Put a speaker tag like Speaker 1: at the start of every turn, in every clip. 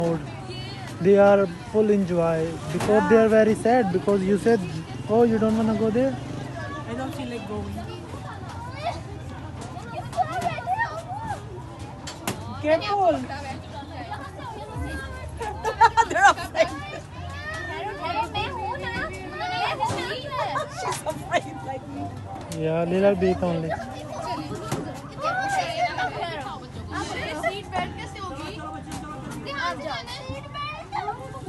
Speaker 1: mood. They are full enjoy. Before they are very sad because you said, oh, you don't want to go there.
Speaker 2: I don't feel like going. Careful! They're afraid. She's afraid like me.
Speaker 1: Yeah, little bit only.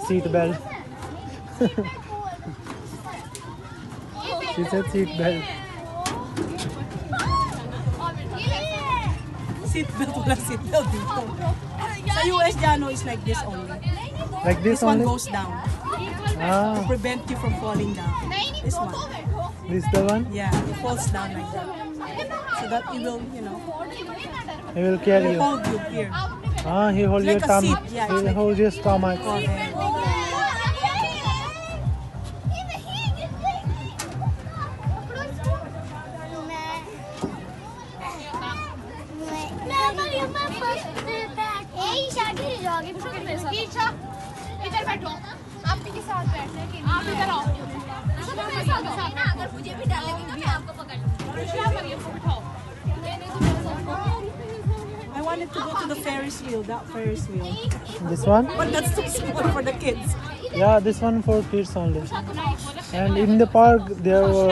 Speaker 1: Seat belt. She said seat belt.
Speaker 2: Seatbelt, wala seatbelt dito. Sa US, Jano, is like this only.
Speaker 1: Like this
Speaker 2: This one
Speaker 1: only?
Speaker 2: goes down.
Speaker 1: Ah,
Speaker 2: To prevent you from falling down. This one.
Speaker 1: this the one?
Speaker 2: Yeah, it falls down like that. So that it will,
Speaker 1: He will carry you.
Speaker 2: hold you here.
Speaker 1: Ah, he hold
Speaker 2: Like
Speaker 1: your
Speaker 2: a
Speaker 1: tummy.
Speaker 2: seat, yeah,
Speaker 1: He
Speaker 2: it's like-
Speaker 1: hold your stomach.
Speaker 2: Correct.
Speaker 3: इधर बैठो आप भी के साथ बैठते हैं आप इधर आओ मेरे साथ ना अगर मुझे भी डर लगेगा मैं आपको पकड़ लूंगी क्या करिए बिठाओ
Speaker 2: I wanted to go to the Ferris wheel, that Ferris wheel.
Speaker 1: This one?
Speaker 2: But that's too small for the kids.
Speaker 1: Yeah, this one for kids only. And in the park there were